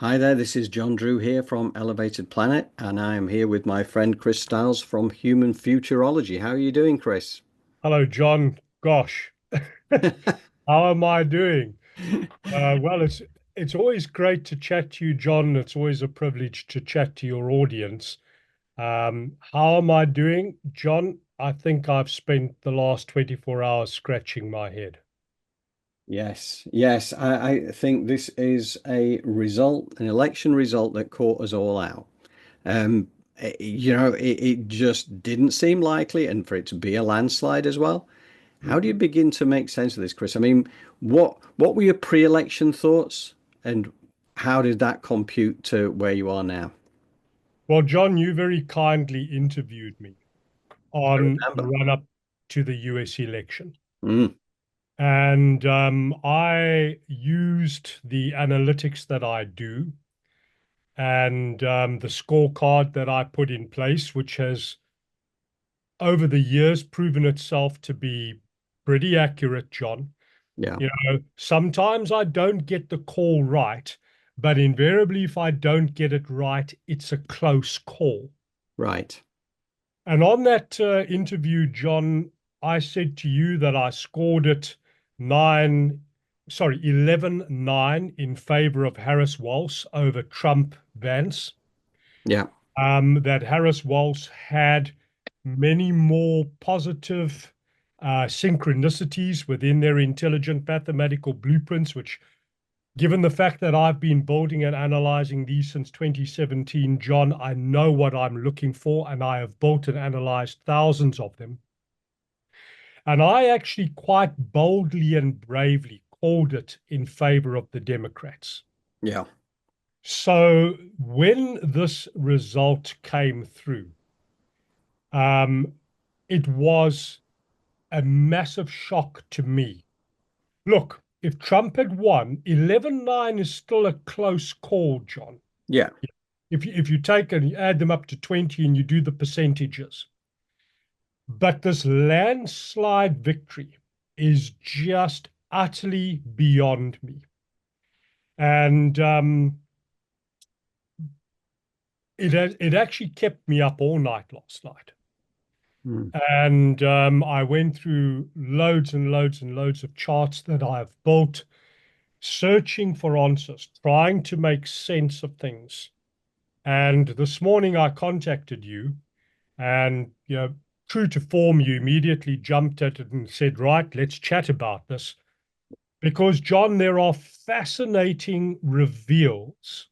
Hi there, this is John Drew here from Elevated Planet, and I am here with my friend Chris Styles from Human Futurology. How are you doing, Chris? Hello, John. Gosh, how am I doing? Well, it's always great to chat to you, John. It's always a privilege to chat to your audience. How am I doing, John? I think I've spent the last 24 hours scratching my head. Yes, yes, I think this is a result, an election result that caught us all out. Um, it just didn't seem likely, and for it to be a landslide as well. How do you Mhm. begin to make sense of this, Chris? I mean, what were your pre-election thoughts, and how did that compute to where you are now? Well, John, you very kindly interviewed me I on the remember. run-up to the US election. Mm, And I used the analytics that I do and the scorecard that I put in place, which has over the years proven itself to be pretty accurate, John. yeah, Sometimes I don't get the call right, but invariably, if I don't get it right, it's a close call. right. And on that interview, John, I said to you that I scored it 11-9 in favor of Harris Walsh over Trump Vance. Yeah. That Harris Walsh had many more positive synchronicities within their intelligent mathematical blueprints, which, given the fact that I've been building and analyzing these since 2017, John, I know what I'm looking for, and I have built and analyzed thousands of them. And I actually quite boldly and bravely called it in favor of the Democrats. Yeah. So when this result came through, um, it was a massive shock to me. Look, if Trump had won, 11-9 is still a close call, John. Yeah. If you take and you add them up to 20 and you do the percentages. But this landslide victory is just utterly beyond me. And it actually kept me up all night last night. Mm. And I went through loads and loads and loads of charts that I've built, searching for answers, trying to make sense of things. And this morning I contacted you, and true to form, you immediately jumped at it and said, "Right, let's chat about this." Because, John, there are fascinating reveals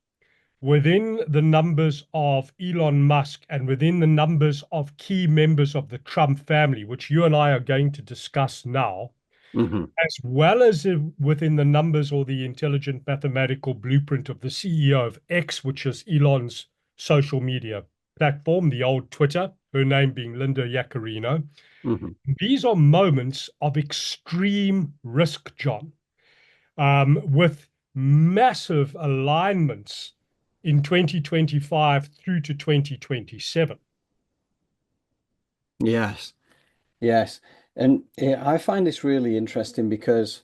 within the numbers of Elon Musk and within the numbers of key members of the Trump family, which you and I are going to discuss now, Hmm. as well as within the numbers or the intelligent mathematical blueprint of the CEO of X, which is Elon's social media platform, the old Twitter, her name being Linda Yaccarino. Hmm. These are moments of extreme risk, John, with massive alignments in 2025 through to 2027. Yes. Yes. And I find this really interesting because,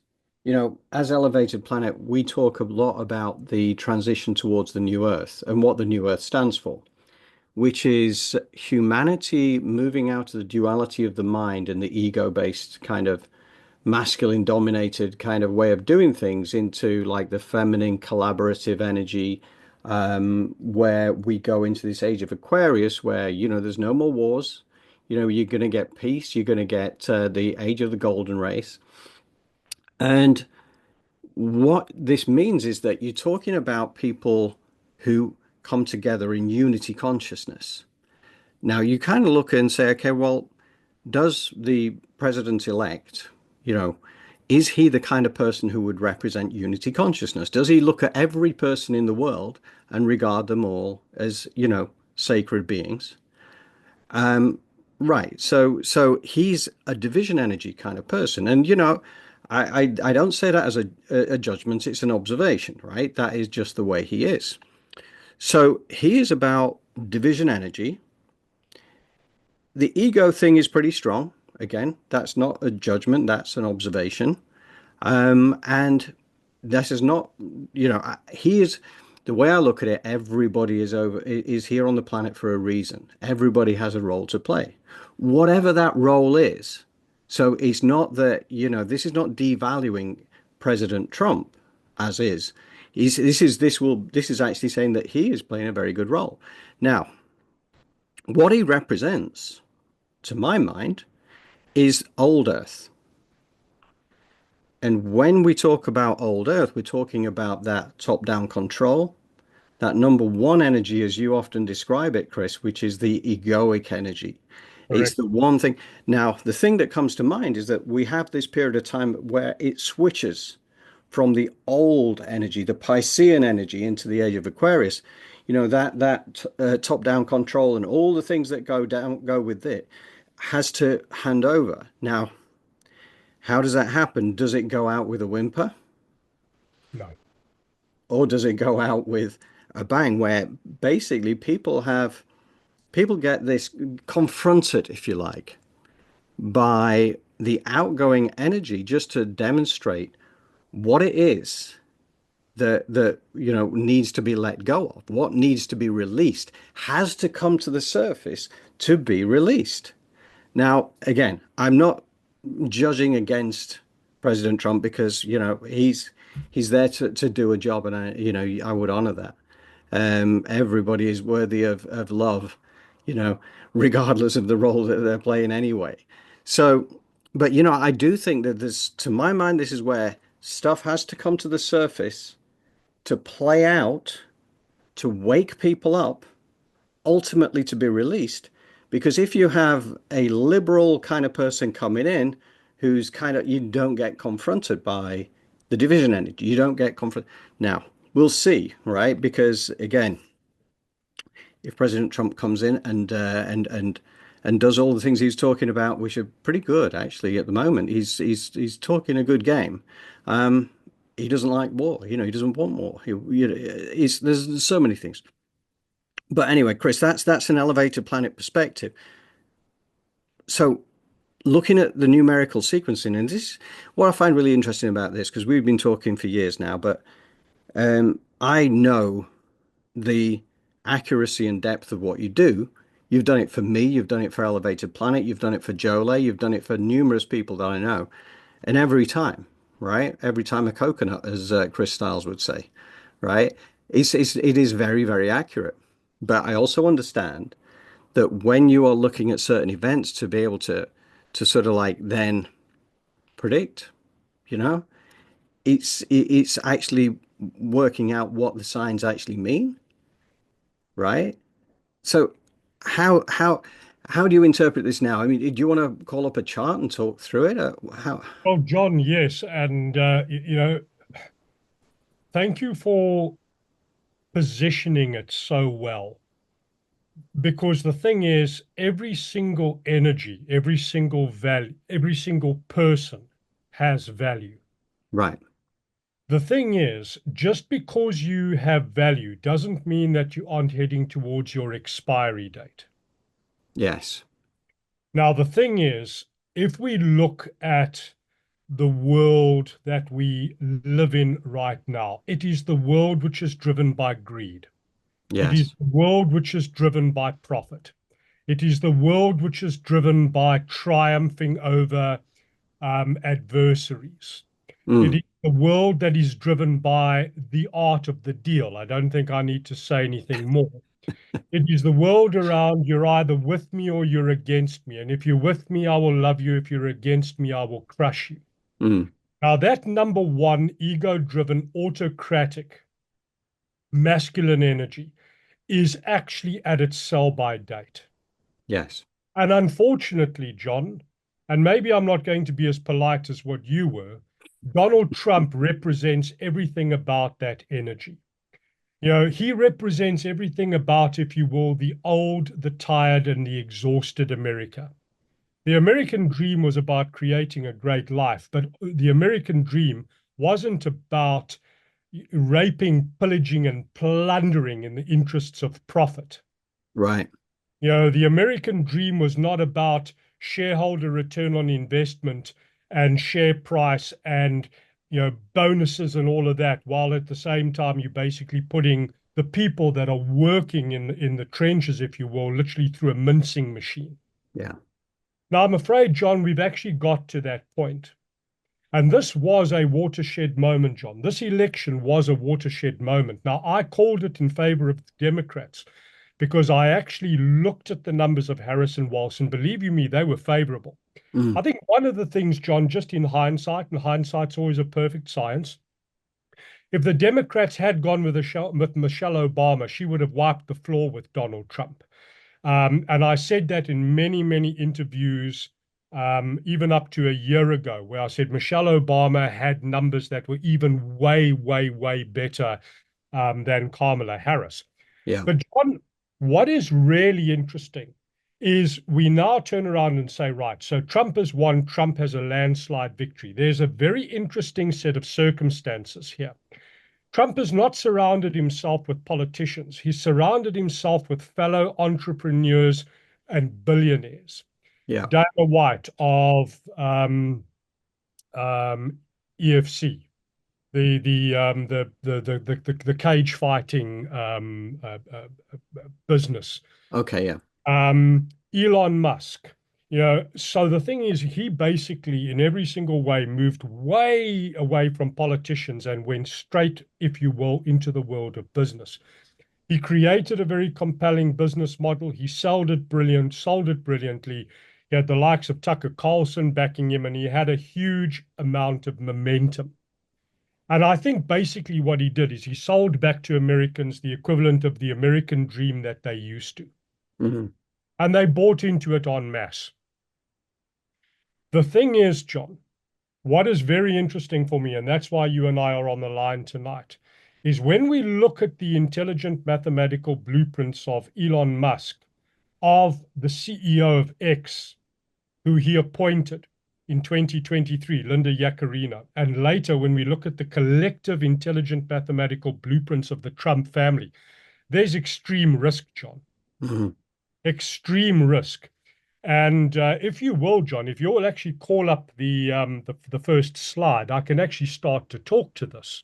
as Elevated Planet, we talk a lot about the transition towards the new Earth and what the new Earth stands for, which is humanity moving out of the duality of the mind and the ego-based kind of masculine dominated kind of way of doing things into like the feminine collaborative energy, where we go into this age of Aquarius where there's no more wars. You're going to get peace, you're going to get the age of the golden race. And what this means is that you're talking about people who come together in unity consciousness. Now you kind of look and say, okay, well, does the president-elect, you know, is he the kind of person who would represent unity consciousness? Does he look at every person in the world and regard them all as, sacred beings? Right. So he's a division energy kind of person. And I don't say that as a judgment, it's an observation, right? That is just the way he is. So he is about division energy. The ego thing is pretty strong. Again, that's not a judgment, that's an observation. And this is not, he is. The way I look at it, everybody is here on the planet for a reason. Everybody has a role to play, whatever that role is. So it's not that, this is not devaluing President Trump as is. This is actually saying that he is playing a very good role. Now, what he represents, to my mind, is old Earth. And when we talk about old Earth, we're talking about that top-down control, that number one energy, as you often describe it, Chris, which is the egoic energy. It's Correct. the one thing. Now, the thing that comes to mind is that we have this period of time where it switches from the old energy, the Piscean energy, into the age of Aquarius. That top-down control and all the things that go with it has to hand over. Now, how does that happen? Does it go out with a whimper? No. Or does it go out with a bang where basically people get this confronted, if you like, by the outgoing energy just to demonstrate what it is that needs to be let go of, what needs to be released, has to come to the surface to be released. Now, again, I'm not judging against President Trump because he's there to do a job, and I would honor that. Everybody is worthy of love, you know, regardless of the role that they're playing anyway. So, but I do think that to my mind, this is where stuff has to come to the surface to play out, to wake people up, ultimately to be released. Because if you have a liberal kind of person coming in who's you don't get confronted by the division energy, you don't get confronted. Now, we'll see, right? Because again, if President Trump comes in and does all the things he's talking about, which are pretty good actually at the moment, he's talking a good game. Um, he doesn't like war, he doesn't want war. There's so many things. But anyway, Chris, that's an elevated planet perspective. So looking at the numerical sequencing, and this what I find really interesting about this, because we've been talking for years now, but I know the accuracy and depth of what you do. You've done it for me, you've done it for Elevated Planet, you've done it for Jole, you've done it for numerous people that I know. And every time, right? Every time a coconut, as Chris Styles would say, right? It is very, very accurate. But I also understand that when you are looking at certain events to be able to sort of like then predict, you know, it's actually working out what the signs actually mean, right? So how how do you interpret this now? I mean, do you want to call up a chart and talk through it? How? Oh, John, yes. And, thank you for positioning it so well. Because the thing is, every single energy, every single value, every single person has value. Right. The thing is, just because you have value doesn't mean that you aren't heading towards your expiry date. Yes. Now, the thing is, if we look at the world that we live in right now, it is the world which is driven by greed. It is Yes. the world which is driven by profit. It is the world which is driven by triumphing over adversaries. It Mm, is the world that is driven by the art of the deal. I don't think I need to say anything more. It is the world around you're either with me or you're against me. And if you're with me, I will love you. If you're against me, I will crush you. mm, Now, that number one, ego driven, autocratic, masculine energy is actually at its sell by date. yes. And unfortunately, John, and maybe I'm not going to be as polite as what you were, Donald Trump represents everything about that energy. He represents everything about, if you will, the old, the tired, and the exhausted America. The American dream was about creating a great life, but the American dream wasn't about raping, pillaging, and plundering in the interests of profit. Right. The American dream was not about shareholder return on investment and share price and, bonuses and all of that, while at the same time you're basically putting the people that are working in the trenches, if you will, literally through a mincing machine. Yeah. Now, I'm afraid, John, we've actually got to that point. And this was a watershed moment, John. This election was a watershed moment. Now, I called it in favor of the Democrats because I actually looked at the numbers of Harris and Walsh, and believe you me, they were favorable. I Mm. think one of the things, John, just in hindsight, and hindsight's always a perfect science, if the Democrats had gone with Michelle Obama, she would have wiped the floor with Donald Trump. And I said that in many, many interviews, even up to a year ago, where I said Michelle Obama had numbers that were even way, way, way better than Kamala Harris. Yeah. But John, what is really interesting is we now turn around and say, right, so Trump has won, Trump has a landslide victory. There's a very interesting set of circumstances here. Trump has not surrounded himself with politicians. He's surrounded himself with fellow entrepreneurs and billionaires. Yeah. Dana White of EFC, the cage fighting business. Okay. Yeah. Elon Musk. So the thing is, he basically, in every single way, moved way away from politicians and went straight, if you will, into the world of business. He created a very compelling business model. He sold it brilliantly. He had the likes of Tucker Carlson backing him, and he had a huge amount of momentum. And I think basically what he did is he sold back to Americans the equivalent of the American dream that they used to. Hmm. And they bought into it en masse. The thing is, John, what is very interesting for me, and that's why you and I are on the line tonight, is when we look at the intelligent mathematical blueprints of Elon Musk, of the CEO of X, who he appointed in 2023, Linda Yaccarino, and later when we look at the collective intelligent mathematical blueprints of the Trump family, there's extreme risk, John. Hmm. Extreme risk. And if you will, John, if you'll actually call up the first slide, I can actually start to talk to this.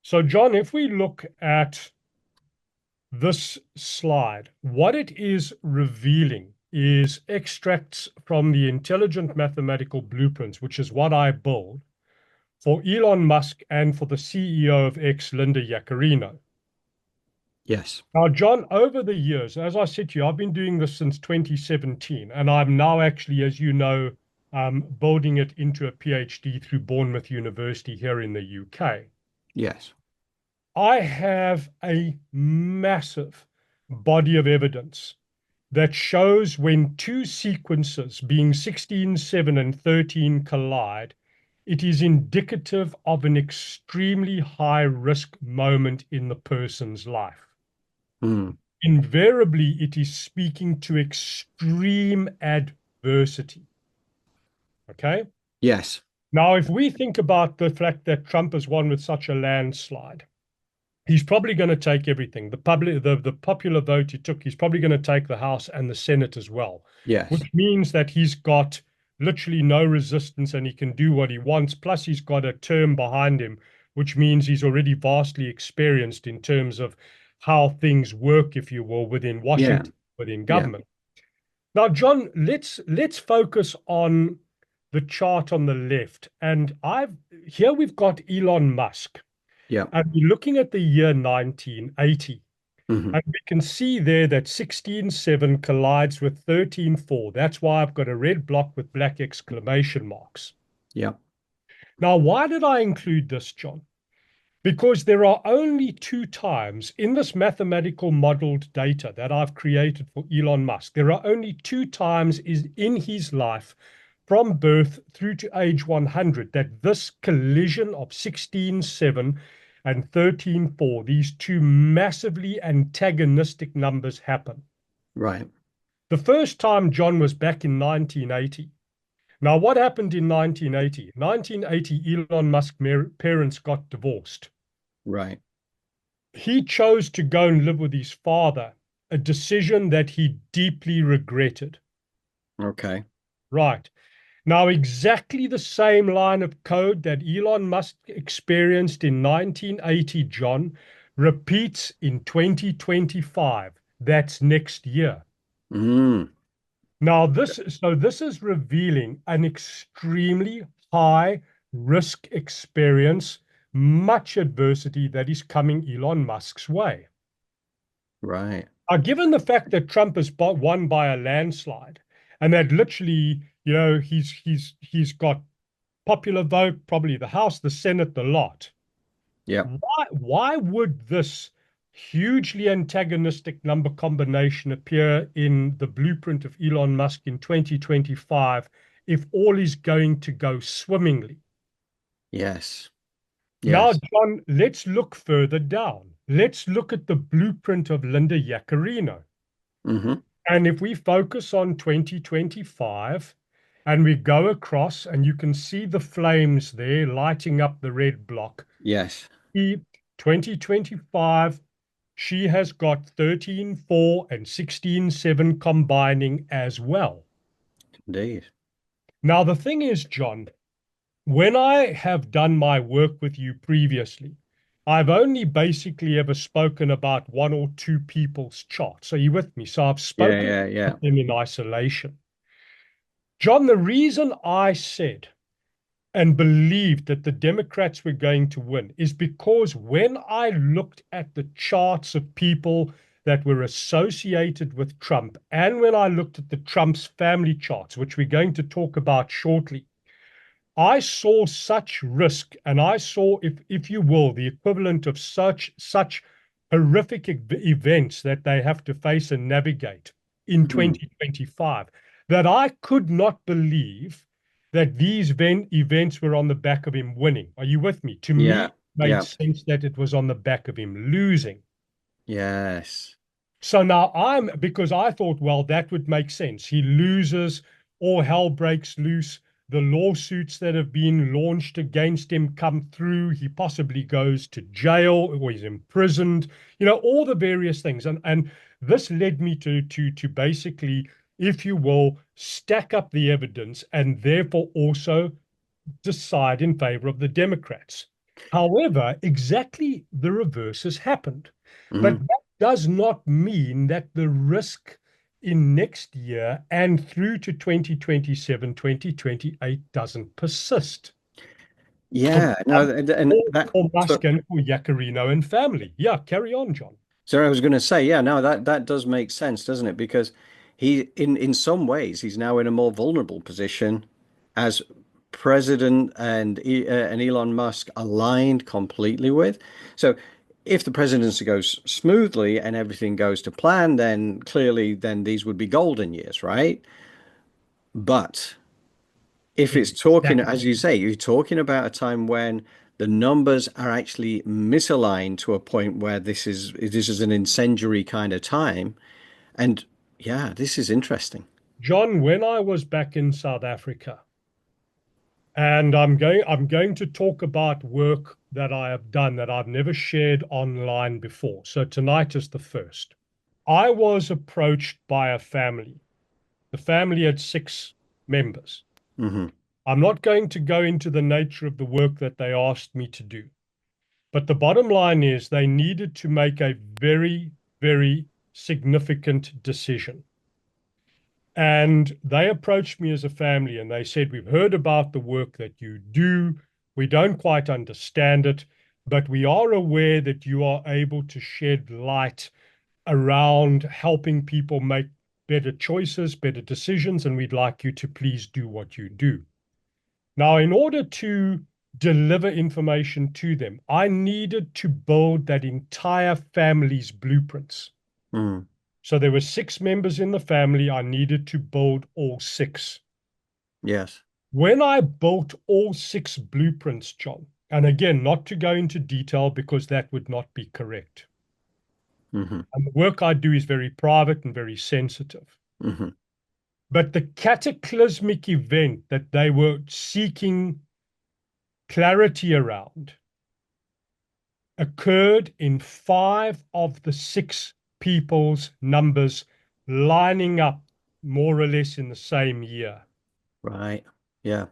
So, John, if we look at this slide, what it is revealing is extracts from the intelligent mathematical blueprints, which is what I build for Elon Musk and for the CEO of X, Linda Yaccarino. Yes. Now, John, over the years, as I said to you, I've been doing this since 2017, and I'm now actually, as you know, building it into a PhD through Bournemouth University here in the UK. Yes. I have a massive body of evidence that shows when two sequences, being 16, 7, and 13, collide, it is indicative of an extremely high risk moment in the person's life. Mm. Invariably, it is speaking to extreme adversity. Okay. Yes. Now, if we think about the fact that Trump has won with such a landslide, he's probably going to take everything. The popular vote he took, he's probably going to take the House and the Senate as well, Yes. which means that he's got literally no resistance and he can do what he wants. Plus, he's got a term behind him, which means he's already vastly experienced in terms of how things work, if you will, within Yeah. Washington, within Yeah. government. Now, John, let's focus on the chart on the left. And here we've got Elon Musk. Yeah. And we're looking at the year 1980. Hmm. And we can see there that 16.7 collides with 13.4. That's why I've got a red block with black exclamation marks. Yeah. Now, why did I include this, John? Because there are only two times in this mathematical modeled data that I've created for Elon Musk, there are only two times in his life from birth through to age 100 that this collision of 16.7 and 13.4, these two massively antagonistic numbers happen. Right. The first time, John, was back in 1980. Now, what happened in 1980? 1980, Elon Musk's parents got divorced. Right. He chose to go and live with his father, a decision that he deeply regretted. Okay. Right. Now, exactly the same line of code that Elon Musk experienced in 1980, John, repeats in 2025. That's next year. Mm, Now, this is revealing an extremely high risk experience, much adversity that is coming Elon Musk's way. right. Given the fact that Trump has won by a landslide, and that literally, he's got popular vote, probably the House, the Senate, the lot. Yep. Why would this hugely antagonistic number combination appear in the blueprint of Elon Musk in 2025 if all is going to go swimmingly? Yes. Now, Yes. John, let's look further down. Let's look at the blueprint of Linda Yaccarino. Hmm. And if we focus on 2025 and we go across, and you can see the flames there lighting up the red block, Yes. 2025, she has got 13.4 and 16.7 combining as well. Indeed. Now, the thing is, John, when I have done my work with you previously, I've only basically ever spoken about one or two people's charts. Are you with me? So I've Yeah. spoken Yeah. Yeah. about them in isolation. John, the reason I said and believed that the Democrats were going to win is because when I looked at the charts of people that were associated with Trump, and when I looked at the Trump's family charts, which we're going to talk about shortly, I saw such risk, and I saw, if you will, the equivalent of such horrific events that they have to face and navigate in Mm. 2025, that I could not believe that these events were on the back of him winning. Are you with me? To me, Yeah. it made Yeah. sense that it was on the back of him losing. Yes. So now because I thought, well, that would make sense. He loses, all hell breaks loose. The lawsuits that have been launched against him come through. He possibly goes to jail or he's imprisoned, all the various things. And this led me to basically, if you will, stack up the evidence and therefore also decide in favor of the Democrats. However, exactly the reverse has happened. But Mm. that does not mean that the risk in next year and through to 2027, 2028 doesn't persist for Yeah. No. Trump And that. or So, Musk and for Yaccarino and family. Yeah, carry on, John. so I was going to say, yeah. No, that does make sense, doesn't it? Because in some ways, he's now in a more vulnerable position as president and Elon Musk aligned completely with. So if the presidency goes smoothly and everything goes to plan, then clearly then these would be golden years, right? But if it's talking, as Exactly. you say, you're talking about a time when the numbers are actually misaligned to a point where this is an incendiary kind of time. And yeah, this is interesting. John, when I was back in South Africa, and I'm going to talk about work that I have done that I've never shared online before. So tonight is the first. I was approached by a family. The family had 6 members. Hmm. I'm not going to go into the nature of the work that they asked me to do, but the bottom line is they needed to make a very, very significant decision. And they approached me as a family and they said, we've heard about the work that you do. We don't quite understand it, but we are aware that you are able to shed light around helping people make better choices, better decisions, and we'd like you to please do what you do. Now, in order to deliver information to them, I needed to build that entire family's blueprints. Mm. So there were 6 members in the family. I needed to build all 6. Yes. When I built all 6 blueprints, John, and again, not to go into detail because that would not be correct. Hmm. And the work I do is very private and very sensitive. Hmm. But the cataclysmic event that they were seeking clarity around occurred in 5 of the 6 people's numbers lining up more or less in the same year. Right. Yeah.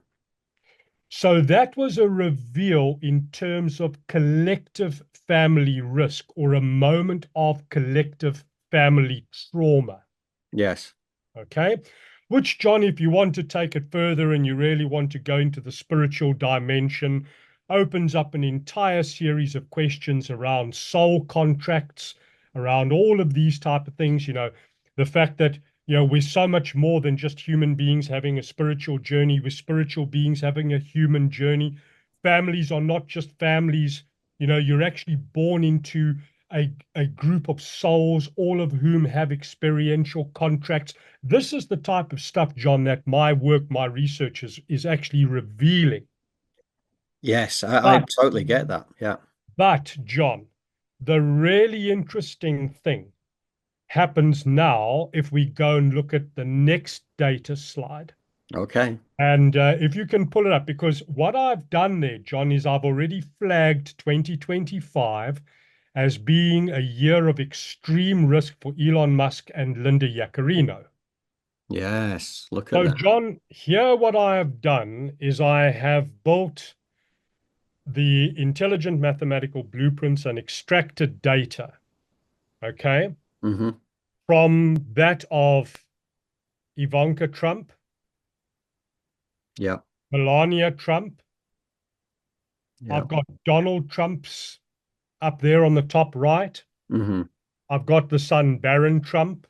So that was a reveal in terms of collective family risk or a moment of collective family trauma. Yes. Okay. Which, John, if you want to take it further and you really want to go into the spiritual dimension, opens up an entire series of questions around soul contracts, around all of these type of things. The fact that, we're so much more than just human beings having a spiritual journey, we're spiritual beings having a human journey. Families are not just families. You're actually born into a group of souls, all of whom have experiential contracts. This is the type of stuff, John, that my work, my research is actually revealing. Yes, I But, totally get that. Yeah. but, John, the really interesting thing happens now if we go and look at the next data slide. Okay. And if you can pull it up, because what I've done there, John, is I've already flagged 2025 as being a year of extreme risk for Elon Musk and Linda Yaccarino. Yes. Look at So, that. John, here what I have done is I have built the intelligent mathematical blueprints and extracted data, okay, Hmm. from that of Ivanka Trump, Yeah. Melania Trump. Yeah. I've got Donald Trump's up there on the top right. Hmm. I've got the son Barron Trump.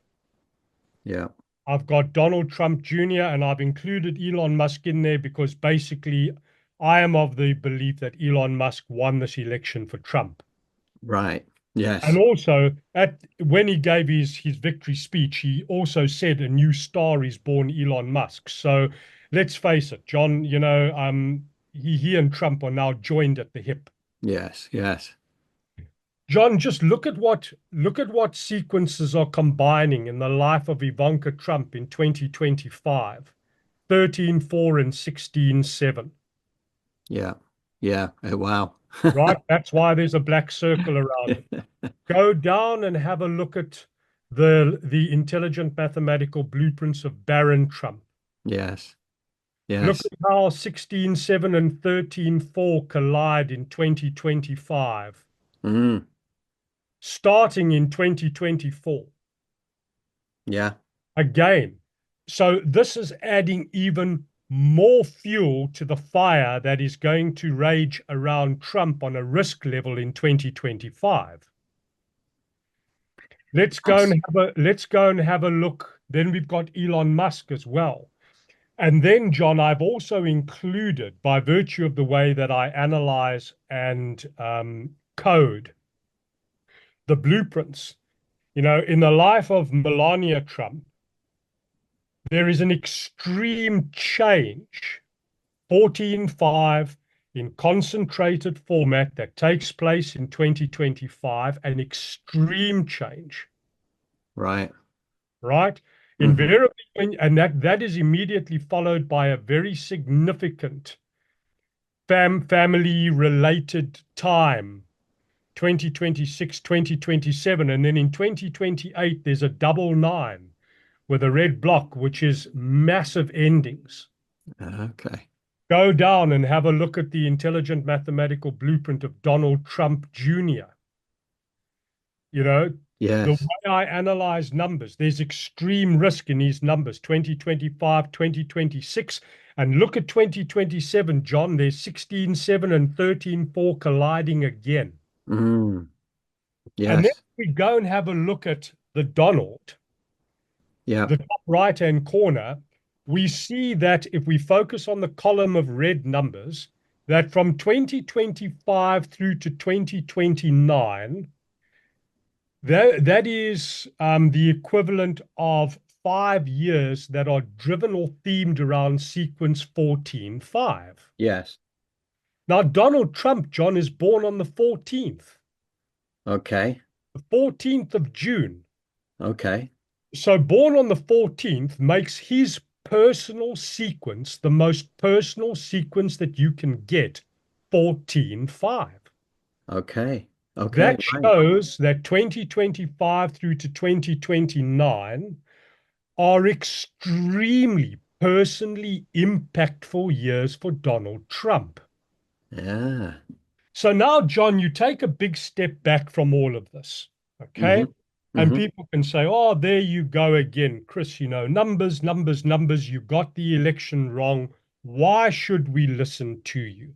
Yeah. I've got Donald Trump Jr., and I've included Elon Musk in there because basically I am of the belief that Elon Musk won this election for Trump. Right. And Yes. also, when he gave his victory speech, he also said a new star is born, Elon Musk. So let's face it, John, he and Trump are now joined at the hip. Yes. Yes. John, just look at what sequences are combining in the life of Ivanka Trump in 2025. 13-4 and 16-7. Yeah. Yeah. Wow. Right? That's why there's a black circle around it. Go down and have a look at the intelligent mathematical blueprints of Barron Trump. Yes. Look Yes. at how 16-7 and 13-4 collide in 2025, Mm. starting in 2024. Yeah. Again, so this is adding even more fuel to the fire that is going to rage around Trump on a risk level in 2025. Yes. Let's go and have a look. Then we've got Elon Musk as well. And then, John, I've also included, by virtue of the way that I analyze and code the blueprints, in the life of Melania Trump, there is an extreme change, 14-5 in concentrated format that takes place in 2025, an extreme change, Right. right? Hmm. Invariably, and that is immediately followed by a very significant family related time, 2026, 2027. And then in 2028, there's a double nine with a red block, which is massive endings. Okay. Go down and have a look at the intelligent mathematical blueprint of Donald Trump Jr. You know, the Yes. way I analyze numbers, there's extreme risk in these numbers, 2025, 2026. And look at 2027, John, there's 16-7 and 13-4 colliding again. Mm. And then Yes. we go and have a look at the Donald, Yeah. the top right-hand corner, we see that if we focus on the column of red numbers, that from 2025 through to 2029, that is the equivalent of 5 years that are driven or themed around sequence 14-5. Yes. Now, Donald Trump, John, is born on the 14th, Okay. the 14th of June. Okay. So born on the 14th makes his personal sequence the most personal sequence that you can get, 14-5. Okay. Okay. That Right. shows that 2025 through to 2029 are extremely personally impactful years for Donald Trump. Yeah. So now, John, you take a big step back from all of this, okay? Hmm. And Hmm. people can say, oh, there you go again, Chris, numbers, numbers, numbers. You got the election wrong. Why should we listen to you?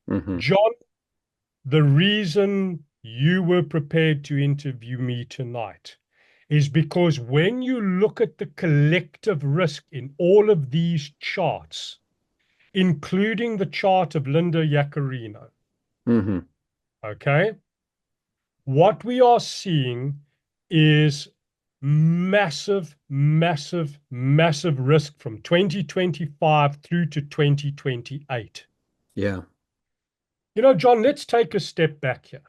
Hmm. John, the reason you were prepared to interview me tonight is because when you look at the collective risk in all of these charts, including the chart of Linda Yaccarino, Hmm. okay, what we are seeing is massive, massive, massive risk from 2025 through to 2028. Yeah. John, let's take a step back here.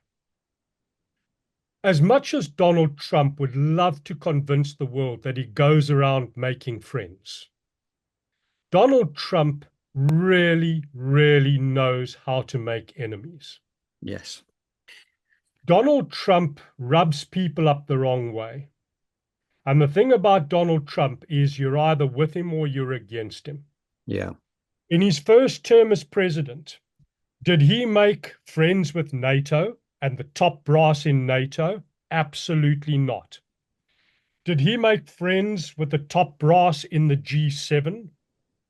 As much as Donald Trump would love to convince the world that he goes around making friends, Donald Trump really, really knows how to make enemies. Yes. Donald Trump rubs people up the wrong way. And the thing about Donald Trump is you're either with him or you're against him. Yeah. In his first term as president, did he make friends with NATO and the top brass in NATO? Absolutely not. Did he make friends with the top brass in the G7?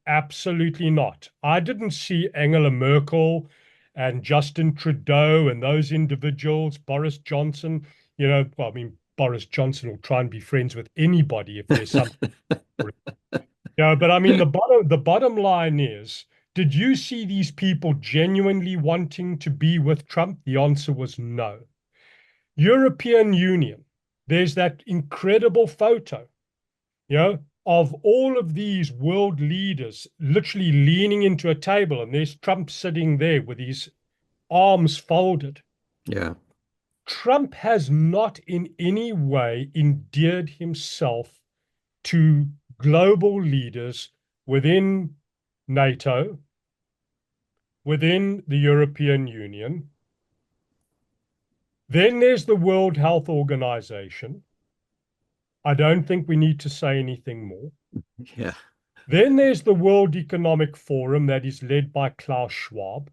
Absolutely not. I didn't see Angela Merkel and Justin Trudeau and those individuals, Boris Johnson, well, I mean, Boris Johnson will try and be friends with anybody if there's something. Yeah, but I mean, the bottom line is, did you see these people genuinely wanting to be with Trump? The answer was no. European Union, there's that incredible photo, of all of these world leaders literally leaning into a table, and there's Trump sitting there with his arms folded. Yeah. Trump has not in any way endeared himself to global leaders within NATO, within the European Union. Then there's the World Health Organization. I don't think we need to say anything more. Yeah. Then there's the World Economic Forum that is led by Klaus Schwab.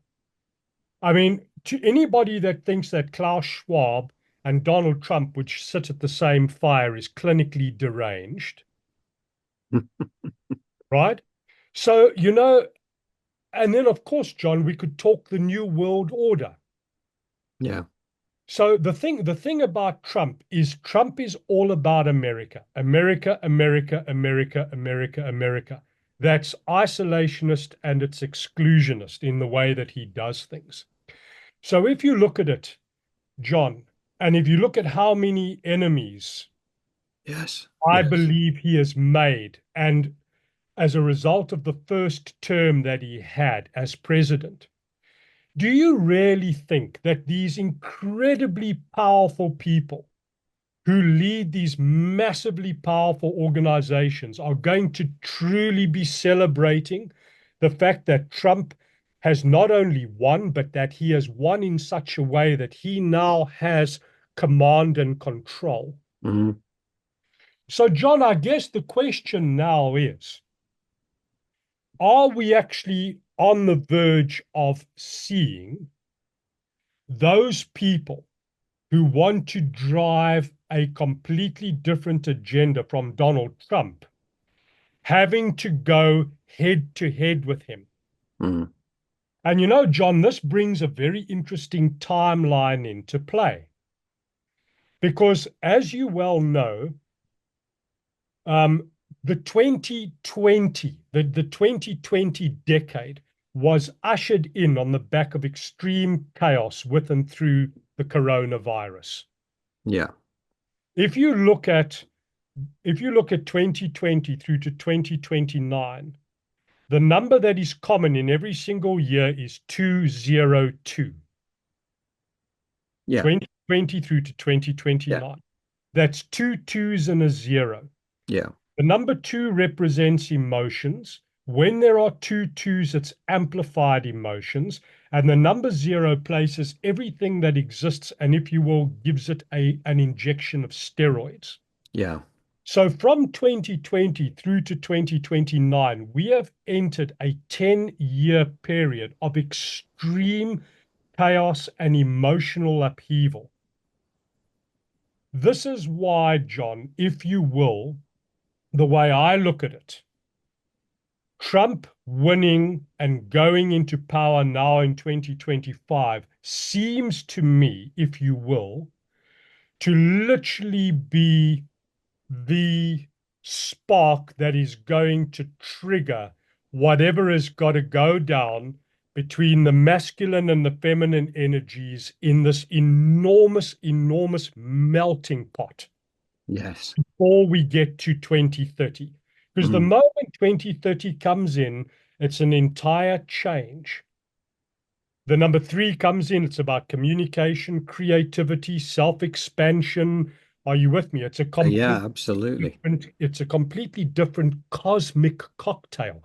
I mean, to anybody that thinks that Klaus Schwab and Donald Trump would sit at the same fire is clinically deranged, right? So, and then of course, John, we could talk the New World Order. Yeah. So the thing about Trump is all about America, America, America, America, America, America. That's isolationist and it's exclusionist in the way that he does things. So if you look at it, John, and if you look at how many enemies Yes. I Yes. believe he has made, and as a result of the first term that he had as president, do you really think that these incredibly powerful people who lead these massively powerful organizations are going to truly be celebrating the fact that Trump has not only won, but that he has won in such a way that he now has command and control? Hmm. So, John, I guess the question now is, are we actually on the verge of seeing those people who want to drive a completely different agenda from Donald Trump having to go head to head with him? Hmm. And John, this brings a very interesting timeline into play because, as you well know, um, the 2020 decade was ushered in on the back of extreme chaos with and through the coronavirus. Yeah. If you look at 2020 through to 2029, the number that is common in every single year is 202. Yeah. 2020 through to Yeah. 2029. That's two twos and a zero. Yeah. The number two represents emotions. When there are two twos, it's amplified emotions. And the number zero places everything that exists and, if you will, gives it an injection of steroids. Yeah. So from 2020 through to 2029, we have entered a 10-year period of extreme chaos and emotional upheaval. This is why, John, if you will, the way I look at it, Trump winning and going into power now in 2025 seems to me, if you will, to literally be the spark that is going to trigger whatever has got to go down between the masculine and the feminine energies in this enormous, enormous melting pot Yes. before we get to 2030. Because the Mm. moment 2030 comes in, it's an entire change. The number three comes in, it's about communication, creativity, self-expansion. Are you with me? Yeah, absolutely. It's a completely different cosmic cocktail.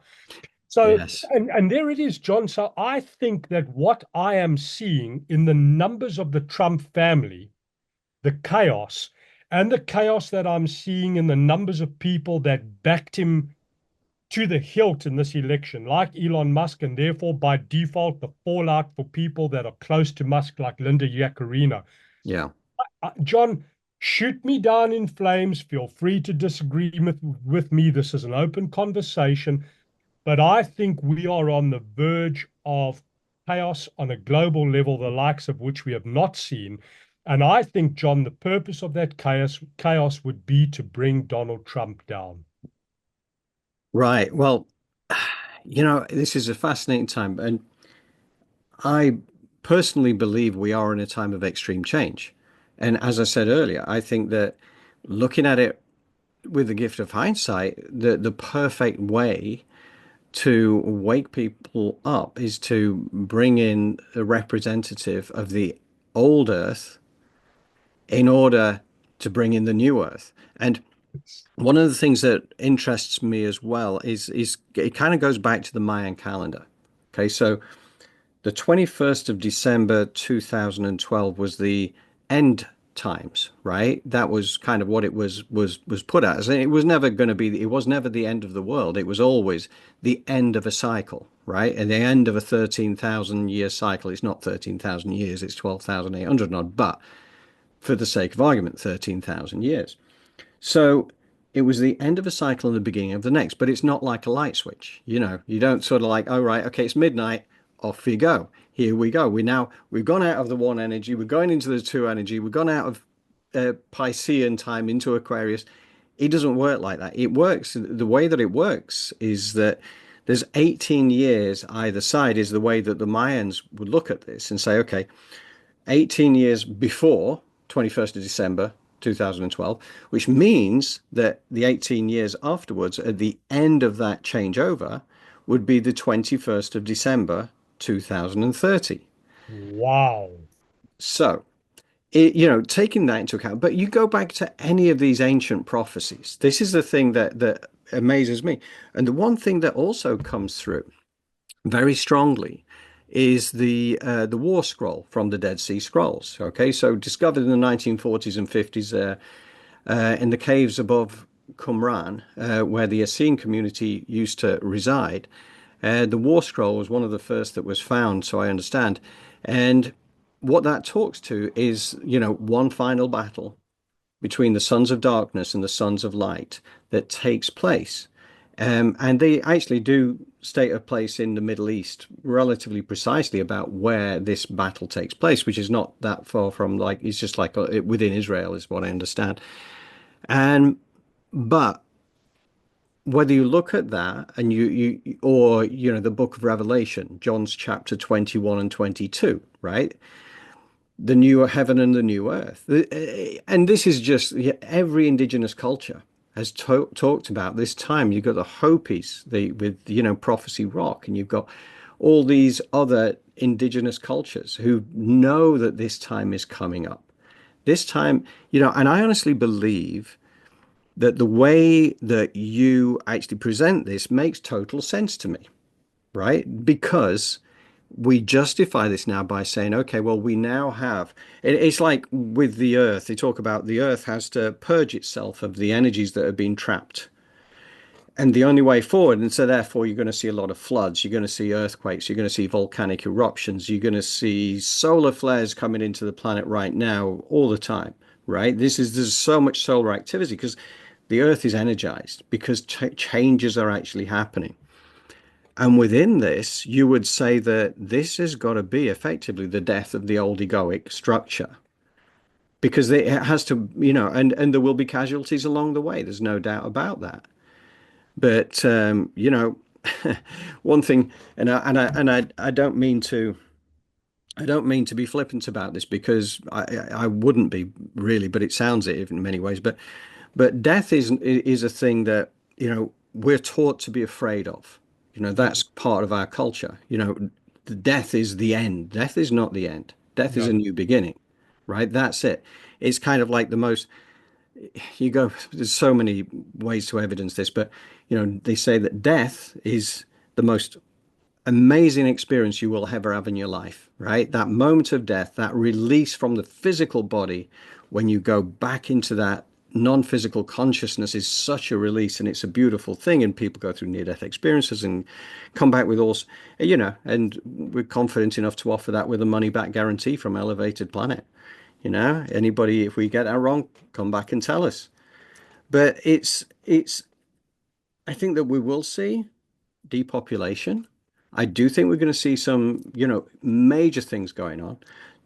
So, Yes. and there it is, John. So I think that what I am seeing in the numbers of the Trump family, the chaos, and the chaos that I'm seeing in the numbers of people that backed him to the hilt in this election, like Elon Musk, and therefore by default, the fallout for people that are close to Musk, like Linda Yaccarino. Yeah. John, shoot me down in flames. Feel free to disagree with me. This is an open conversation, but I think we are on the verge of chaos on a global level, the likes of which we have not seen. And I think, John, the purpose of that chaos would be to bring Donald Trump down. Right. Well, this is a fascinating time, and I personally believe we are in a time of extreme change. And as I said earlier, I think that looking at it with the gift of hindsight, the perfect way to wake people up is to bring in a representative of the old Earth in order to bring in the new Earth. And one of the things that interests me as well is it kind of goes back to the Mayan calendar. Okay, so the 21st of December 2012 was the end times, right? That was kind of what it was put as. It was never going to be, it was never the end of the world. It was always the end of a cycle, right? And the end of a 13,000 year cycle. It's not 13,000 years, it's 12,800 odd, but for the sake of argument, 13,000 years. So it was the end of a cycle and the beginning of the next, but it's not like a light switch. You don't sort of like, oh, right, okay, it's midnight, off you go. Here we go. We've gone out of the one energy, we're going into the two energy, we've gone out of Piscean time into Aquarius. It doesn't work like that. It works. The way that it works is that there's 18 years either side, is the way that the Mayans would look at this and say, okay, 18 years before 21st of December 2012, which means that the 18 years afterwards, at the end of that changeover, would be the 21st of December 2030. Wow. So, taking that into account, but you go back to any of these ancient prophecies. This is the thing that amazes me. And the one thing that also comes through very strongly is the War Scroll from the Dead Sea Scrolls. Okay, so discovered in the 1940s and 50s in the caves above Qumran, where the Essene community used to reside. The War Scroll was one of the first that was found, so I understand. And what that talks to is, one final battle between the sons of darkness and the sons of light that takes place. And they actually do state a place in the Middle East relatively precisely about where this battle takes place, which is not that far from, like, it's just like within Israel, is what I understand. And but whether you look at that and or the book of Revelation, John's chapter 21 and 22, right? The new heaven and the new earth. And this is just, yeah, every indigenous culture has talked about this time. You've got the Hopis, with Prophecy Rock, and you've got all these other indigenous cultures who know that this time is coming up. This time, and I honestly believe that the way that you actually present this makes total sense to me, right? Because we justify this now by saying, okay, well, we now have, it's like with the earth, they talk about the earth has to purge itself of the energies that have been trapped. And the only way forward, and so therefore you're going to see a lot of floods, you're going to see earthquakes, you're going to see volcanic eruptions, you're going to see solar flares coming into the planet right now all the time, right? There's so much solar activity because the earth is energized because changes are actually happening. And within this, you would say that this has got to be effectively the death of the old egoic structure because it has to, and there will be casualties along the way. There's no doubt about that. But one thing, I don't mean to, be flippant about this because I wouldn't be really, but it sounds it in many ways. But death is a thing that we're taught to be afraid of. That's part of our culture. The death is the end. Death is not the end. Death is Yeah. a new beginning, right? That's it. It's kind of like the most you go, there's so many ways to evidence this, but they say that death is the most amazing experience you will ever have in your life, right? That moment of death, that release from the physical body when you go back into that non-physical consciousness is such a release, and it's a beautiful thing. And people go through near-death experiences and come back with all, and we're confident enough to offer that with a money-back guarantee from Elevated Planet. Anybody, if we get that wrong, come back and tell us. But I think that we will see depopulation. I do think we're going to see some, major things going on.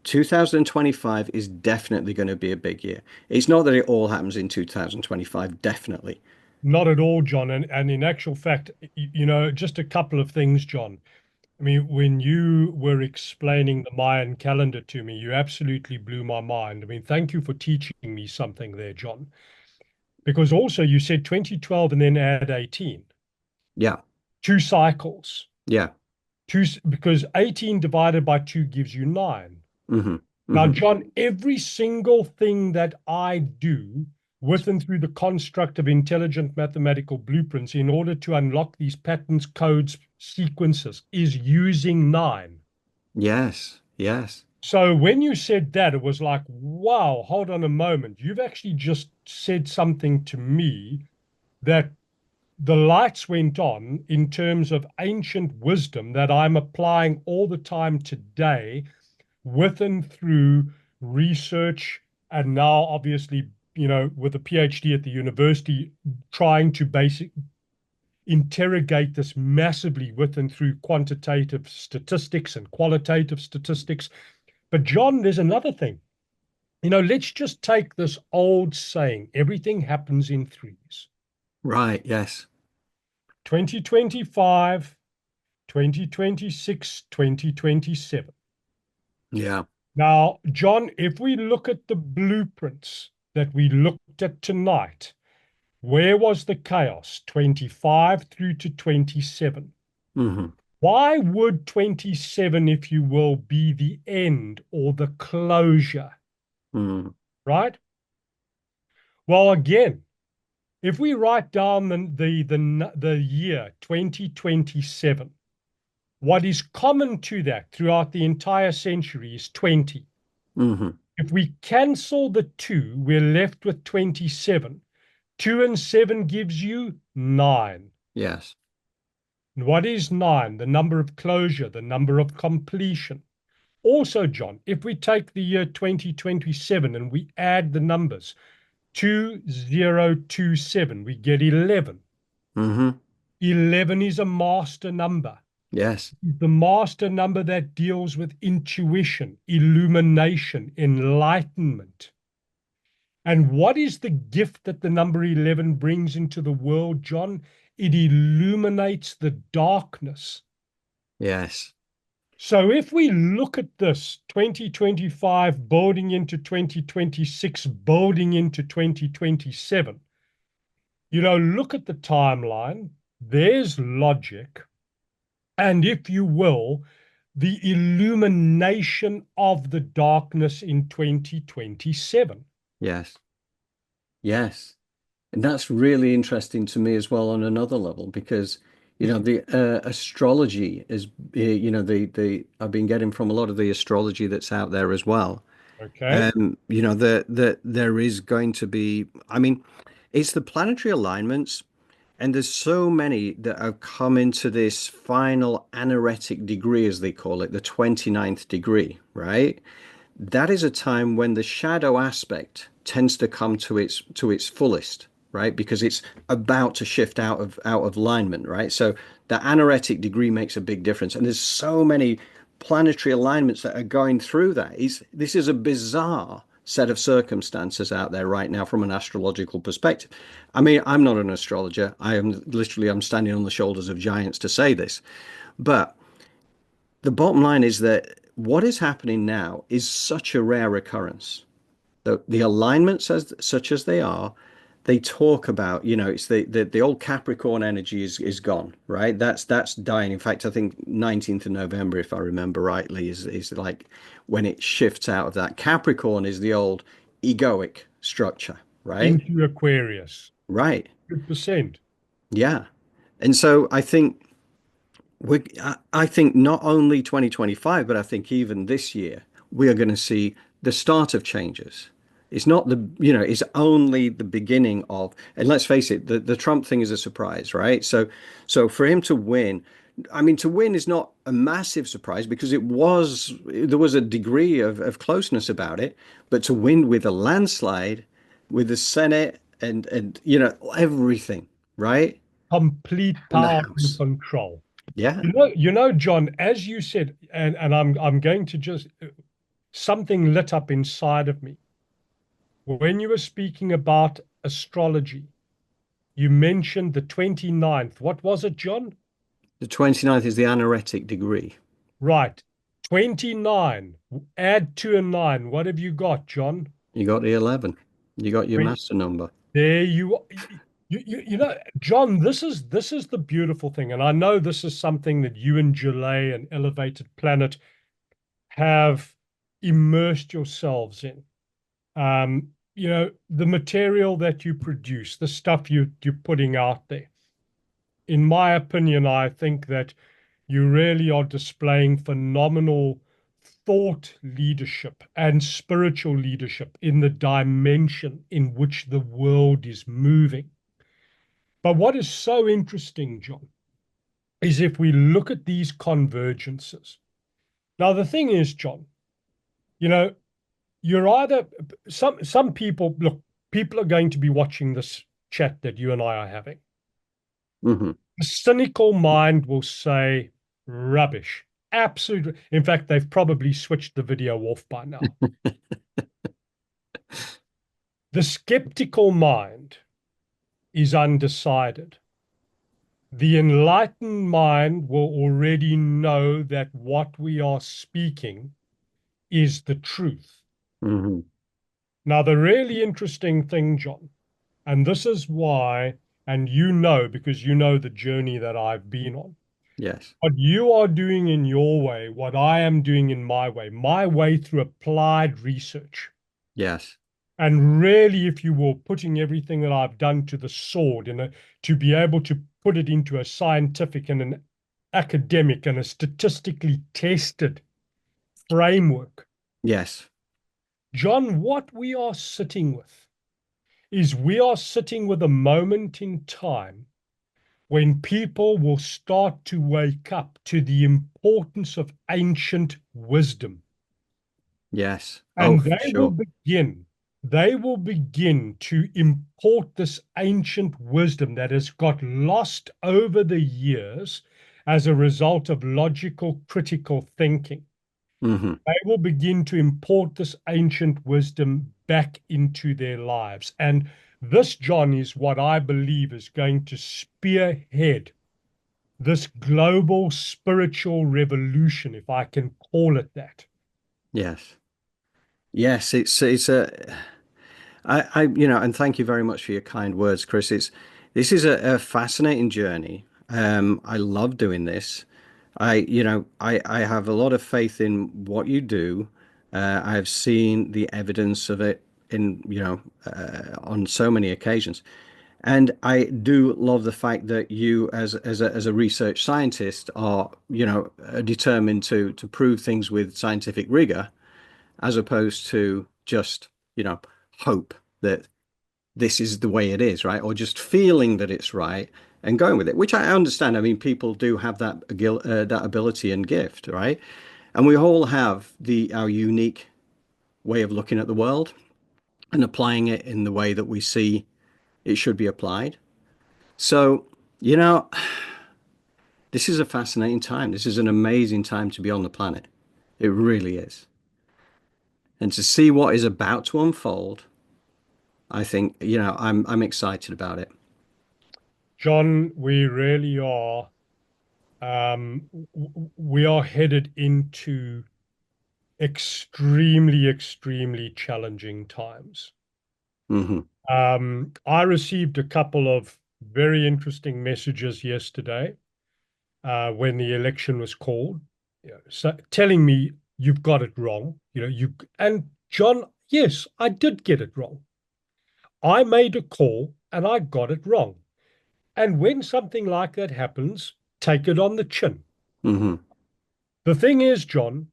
2025 is definitely going to be a big year. It's not that it all happens in 2025, definitely. Not at all, John. And in actual fact, just a couple of things, John. I mean, when you were explaining the Mayan calendar to me, you absolutely blew my mind. I mean, thank you for teaching me something there, John. Because also you said 2012 and then add 18, Yeah, two cycles. yeah. Because 18 divided by 2 gives you 9. Hmm. Now, Hmm. John, every single thing that I do with and through the construct of intelligent mathematical blueprints in order to unlock these patterns, codes, sequences is using 9. Yes, yes. So when you said that, it was like, wow, hold on a moment. You've actually just said something to me that the lights went on in terms of ancient wisdom that I'm applying all the time today with and through research, and now obviously, with a PhD at the university, trying to interrogate this massively with and through quantitative statistics and qualitative statistics. But John, there's another thing. Let's just take this old saying, everything happens in threes. Right, yes. 2025, 2026, 2027. Yeah. Now, John, if we look at the blueprints that we looked at tonight, where was the chaos? 25 through to 27. Hmm. Why would 27, if you will, be the end or the closure, Mm. right? Well, again, if we write down the year 2027, what is common to that throughout the entire century is 20. Hmm. If we cancel the 2, we're left with 27. 2 and 7 gives you 9. Yes. And what is 9? The number of closure, the number of completion. Also, John, if we take the year 2027 and we add the numbers 2027, we get 11. Hmm. 11 is a master number. Yes. The master number that deals with intuition, illumination, enlightenment. And what is the gift that the number 11 brings into the world, John? It illuminates the darkness. Yes. So if we look at this 2025 building into 2026, building into 2027, look at the timeline. There's logic. And if you will, the illumination of the darkness in 2027. Yes. Yes. And that's really interesting to me as well on another level because, the astrology is, the I've been getting from a lot of the astrology that's out there as well. Okay. That there is going to be, I mean, it's the planetary alignments, and there's so many that have come into this final anaretic degree, as they call it, the 29th degree, right? That is a time when the shadow aspect tends to come to its fullest, right? Because it's about to shift out of alignment, right? So the anaretic degree makes a big difference, and there's so many planetary alignments that are going through that. This is a bizarre set of circumstances out there right now from an astrological perspective. I mean, I'm not an astrologer. I'm standing on the shoulders of giants to say this, but the bottom line is that what is happening now is such a rare occurrence. The alignments, such as they are, they talk about, it's the old Capricorn energy is gone, right? That's dying. In fact, I think 19th of November, if I remember rightly, is like when it shifts out of that. Capricorn is the old egoic structure, right? Into Aquarius. Right. 100%. Yeah. And so I think not only 2025, but I think even this year, we are going to see the start of changes. It's not it's only the beginning of, and let's face it, the Trump thing is a surprise, right? So for him to win, I mean, to win is not a massive surprise because there was a degree of closeness about it, but to win with a landslide, with the Senate and everything, right? Complete And the power and House. control. Yeah. John, as you said, and I'm going to just something lit up inside of me. When you were speaking about astrology, you mentioned the 29th. What was it, John? The 29th is the anaretic degree. Right. 29. Add 2 and 9. What have you got, John? You got the 11. You got your Twen- master number. There you are. John, this is the beautiful thing, and I know this is something that you and Jolay and Elevated Planet have immersed yourselves in. The material that you produce, the stuff you're putting out there. In my opinion, I think that you really are displaying phenomenal thought leadership and spiritual leadership in the dimension in which the world is moving. But what is so interesting, John, is if we look at these convergences. Now, the thing is, John, you know, you're either some people look, people are going to be watching this chat that you and I are having. Hmm. The cynical mind will say rubbish. Absolutely. In fact, they've probably switched the video off by now. The skeptical mind is undecided. The enlightened mind will already know that what we are speaking is the truth. Hmm. Now, the really interesting thing, John, and this is why, and because you know the journey that I've been on, Yes. what you are doing in your way, what I am doing in my way through applied research. Yes. And really, if you will, putting everything that I've done to the sword to be able to put it into a scientific and an academic and a statistically tested framework. Yes. John, what we are sitting with is we are sitting with a moment in time when people will start to wake up to the importance of ancient wisdom. Yes. Oh, And for sure. they will begin to import this ancient wisdom that has got lost over the years as a result of logical, critical thinking. Hmm. They will begin to import this ancient wisdom back into their lives. And this, John, is what I believe is going to spearhead this global spiritual revolution, if I can call it that. Yes. Yes. And thank you very much for your kind words, Chris. This is a fascinating journey. I love doing this. I have a lot of faith in what you do. I have seen the evidence of it on so many occasions. And I do love the fact that you, as a research scientist, are, determined to prove things with scientific rigor, as opposed to just, hope that this is the way it is, right? Or just feeling that it's right and going with it, which I understand. I mean, people do have that ability and gift, right? And we all have our unique way of looking at the world and applying it in the way that we see it should be applied. So, you know, this is a fascinating time. This is an amazing time to be on the planet. It really is. And to see what is about to unfold, I think, I'm excited about it. John, we really are. We are headed into extremely, extremely challenging times. Hmm. I received a couple of very interesting messages yesterday when the election was called, so telling me you've got it wrong. And John, yes, I did get it wrong. I made a call and I got it wrong. And when something like that happens, take it on the chin. Hmm. The thing is, John,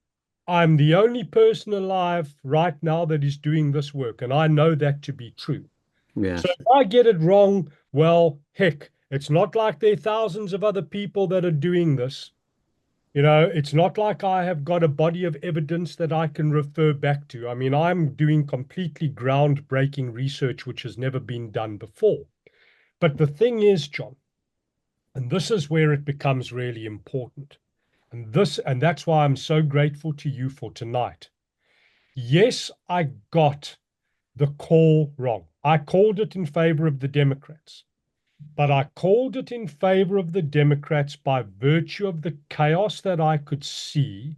I'm the only person alive right now that is doing this work, and I know that to be true. So Yes. if I get it wrong, well, heck, it's not like there are thousands of other people that are doing this. It's not like I have got a body of evidence that I can refer back to. I mean, I'm doing completely groundbreaking research which has never been done before. But the thing is, John, and this is where it becomes really important. And that's why I'm so grateful to you for tonight. Yes, I got the call wrong. I called it in favor of the Democrats, but I called it in favor of the Democrats by virtue of the chaos that I could see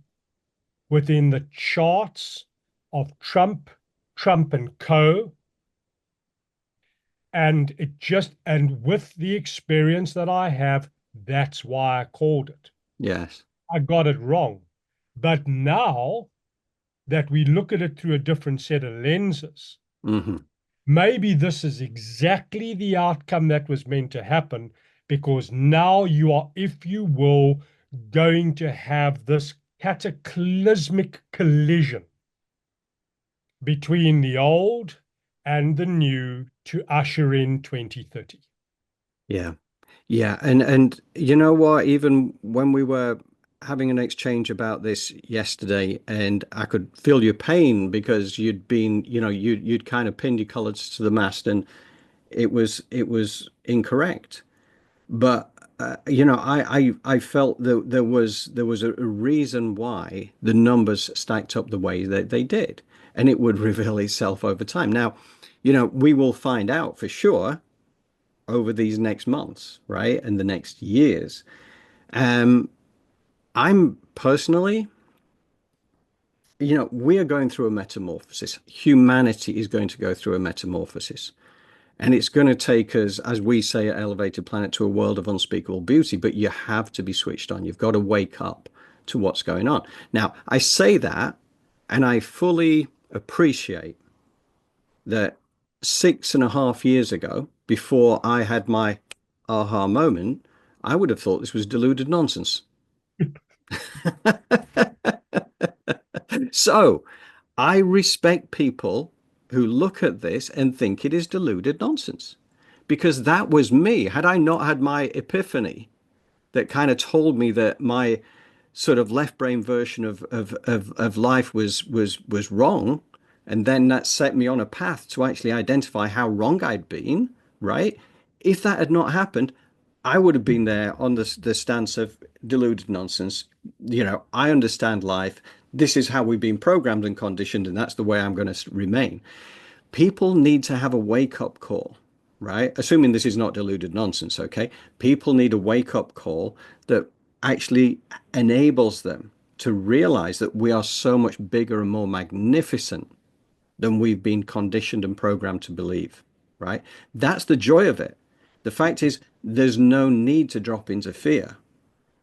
within the charts of Trump and co. And with the experience that I have, that's why I called it. Yes. I got it wrong. But now that we look at it through a different set of lenses, Hmm. maybe this is exactly the outcome that was meant to happen, because now you are, if you will, going to have this cataclysmic collision between the old and the new to usher in 2030. Yeah. Yeah. And you know what? Even when we were having an exchange about this yesterday, and I could feel your pain because you'd been, you'd kind of pinned your colors to the mast, and it was incorrect. But I felt that there was a reason why the numbers stacked up the way that they did, and it would reveal itself over time. Now, we will find out for sure over these next months, right, and the next years. Um, I'm personally, we are going through a metamorphosis. Humanity is going to go through a metamorphosis. And it's going to take us, as we say at Elevated Planet, to a world of unspeakable beauty. But you have to be switched on. You've got to wake up to what's going on. Now, I say that, and I fully appreciate that 6.5 years ago, before I had my aha moment, I would have thought this was deluded nonsense. So I respect people who look at this and think it is deluded nonsense, because that was me. Had I not had my epiphany that kind of told me that my sort of left brain version of life was wrong, and then that set me on a path to actually identify how wrong I'd been, right? If that had not happened, I would have been there on the stance of deluded nonsense. I understand life. This is how we've been programmed and conditioned, and that's the way I'm going to remain. People need to have a wake-up call, right? Assuming this is not deluded nonsense, okay? People need a wake-up call that actually enables them to realize that we are so much bigger and more magnificent than we've been conditioned and programmed to believe, right? That's the joy of it. The fact is, there's no need to drop into fear,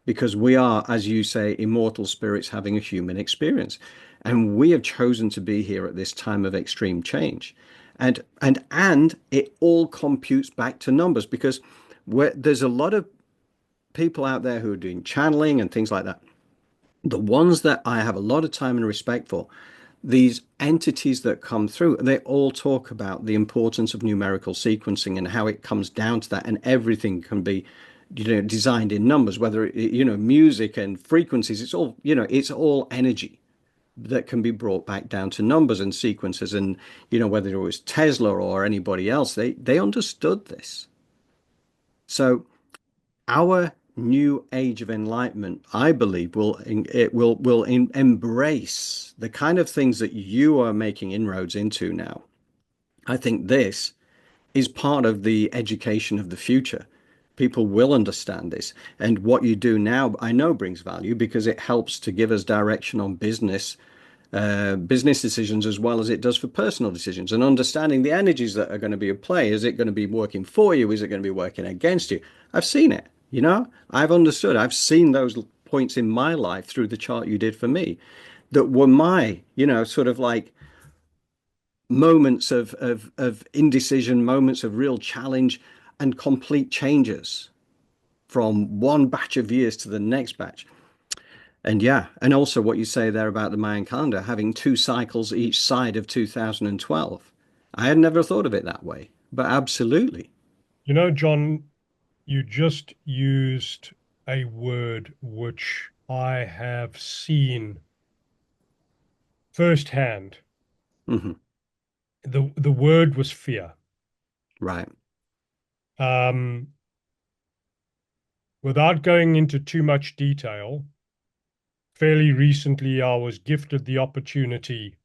because we are, as you say, immortal spirits having a human experience. And we have chosen to be here at this time of extreme change. And it all computes back to numbers because there's a lot of people out there who are doing channeling and things like that. The ones that I have a lot of time and respect for, these entities that come through, they all talk about the importance of numerical sequencing and how it comes down to that, and everything can be, designed in numbers, whether music and frequencies, it's all, it's all energy that can be brought back down to numbers and sequences. And, whether it was Tesla or anybody else, they understood this. So our new age of enlightenment, I believe, will embrace the kind of things that you are making inroads into now. I think this is part of the education of the future. People will understand this. And what you do now, I know brings value because it helps to give us direction on business decisions as well as it does for personal decisions, and understanding the energies that are going to be at play. Is it going to be working for you? Is it going to be working against you? I've seen it, I've understood. I've seen those points in my life through the chart you did for me that were my, sort of like moments of indecision, moments of real challenge and complete changes from one batch of years to the next batch. And yeah, and also what you say there about the Mayan calendar having two cycles each side of 2012. I had never thought of it that way, but absolutely. John, you just used a word which I have seen firsthand. Hmm. The word was fear. Right. Um, Without going into too much detail, fairly recently I was gifted the opportunity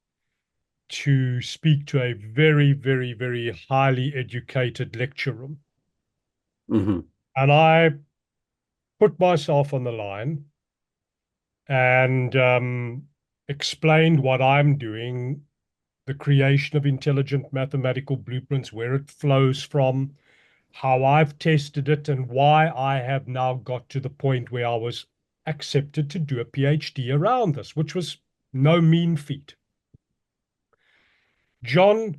to speak to a very, very, very highly educated lecture room. Hmm. And I put myself on the line and explained what I'm doing, the creation of intelligent mathematical blueprints, where it flows from, how I've tested it, and why I have now got to the point where I was accepted to do a PhD around this, which was no mean feat. John,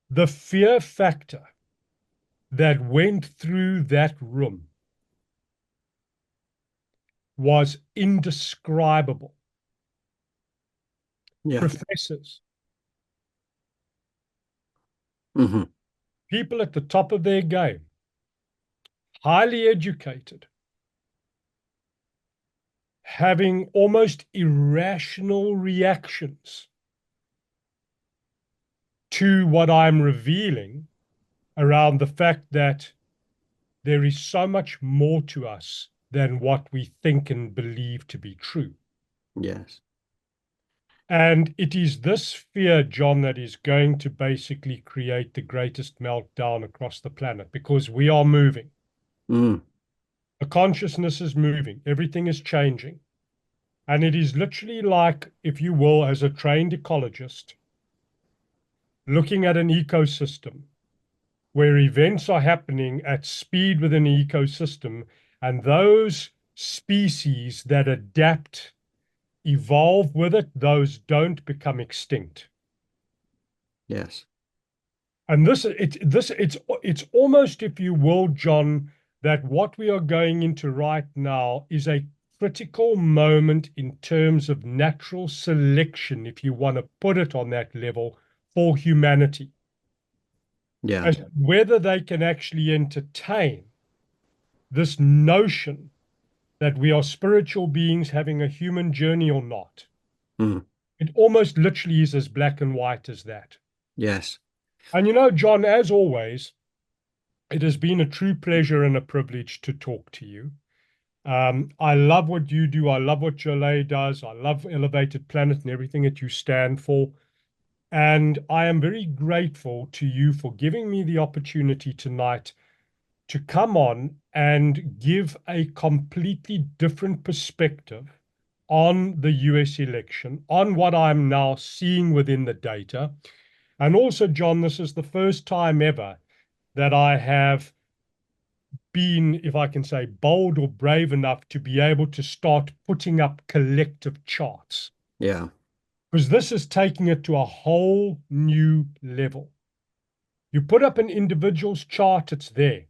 the fear factor that went through that room was indescribable. Yeah. Professors, Hmm. people at the top of their game, highly educated, having almost irrational reactions to what I'm revealing around the fact that there is so much more to us than what we think and believe to be true. Yes. And it is this fear, John, that is going to basically create the greatest meltdown across the planet because we are moving. Mm. The consciousness is moving. Everything is changing. And it is literally like, if you will, as a trained ecologist, looking at an ecosystem where events are happening at speed within an ecosystem, and those species that adapt, evolve with it, those don't become extinct. Yes. And it's almost, if you will, John, that what we are going into right now is a critical moment in terms of natural selection, if you want to put it on that level, for humanity, Yeah. as whether they can actually entertain this notion that we are spiritual beings having a human journey or not. Mm. It almost literally is as black and white as that. Yes. And John, as always, it has been a true pleasure and a privilege to talk to you. I love what you do. I love what Jolie does. I love Elevated Planet and everything that you stand for. And I am very grateful to you for giving me the opportunity tonight to come on and give a completely different perspective on the US election, on what I'm now seeing within the data. And also, John, this is the first time ever that I have been, if I can say, bold or brave enough to be able to start putting up collective charts, Yeah. because this is taking it to a whole new level. You put up an individual's chart, it's there.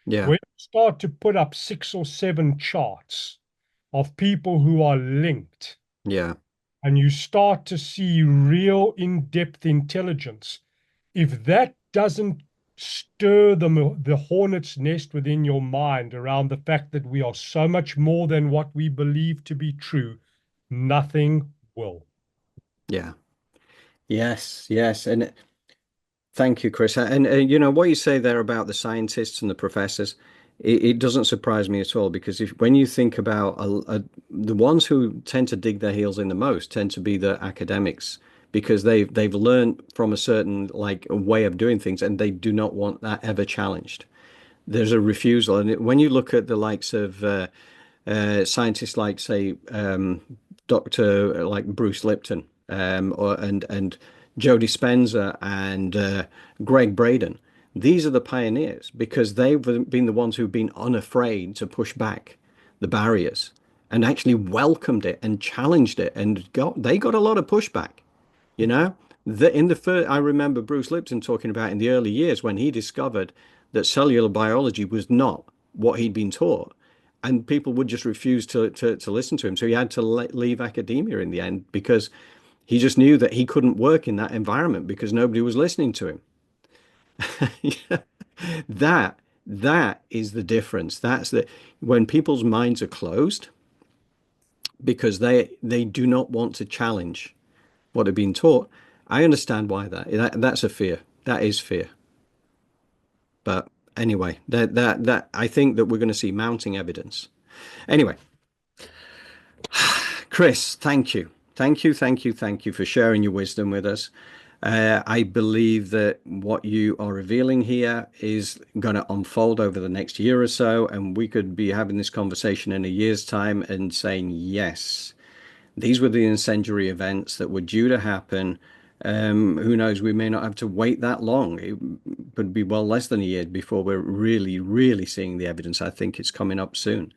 Yeah. When you start to put up 6 or 7 charts of people who are linked, Yeah. and you start to see real in-depth intelligence, if that doesn't stir the hornet's nest within your mind around the fact that we are so much more than what we believe to be true, nothing will. Yeah. Yes. Yes. And thank you, Chris. And you know what you say there about the scientists and the professors, it doesn't surprise me at all because if when you think about the ones who tend to dig their heels in the most tend to be the academics because they've learned from a certain like a way of doing things and they do not want that ever challenged. There's a refusal, and when you look at the likes of scientists like say Dr. like Bruce Lipton and Joe Dispenza and Greg Braden. These are the pioneers because they've been the ones who've been unafraid to push back the barriers and actually welcomed it and challenged it and they got a lot of pushback, you know. In the first, I remember Bruce Lipton talking about in the early years when he discovered that cellular biology was not what he'd been taught and people would just refuse to listen to him. So he had to leave academia in the end because he just knew that he couldn't work in that environment because nobody was listening to him. That that is the difference. That's the when people's minds are closed because they do not want to challenge what they've been taught. I understand why that's a fear. That is fear. But anyway, that I think that we're going to see mounting evidence. Anyway, Chris, thank you. Thank you, thank you, thank you for sharing your wisdom with us. I believe that what you are revealing here is going to unfold over the next year or so, and we could be having this conversation in a year's time and saying, yes, these were the incendiary events that were due to happen. Who knows? We may not have to wait that long. It could be well less than a year before we're really, really seeing the evidence. I think it's coming up soon.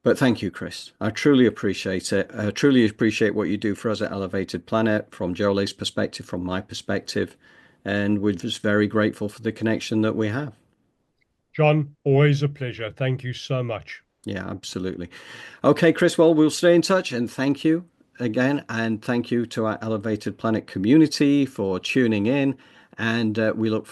But thank you, Chris. I truly appreciate it. I truly appreciate what you do for us at Elevated Planet, from Jole's perspective, from my perspective. And we're just very grateful for the connection that we have. John, always a pleasure. Thank you so much. Yeah, absolutely. Okay, Chris, well, we'll stay in touch and thank you again. And thank you to our Elevated Planet community for tuning in. And we look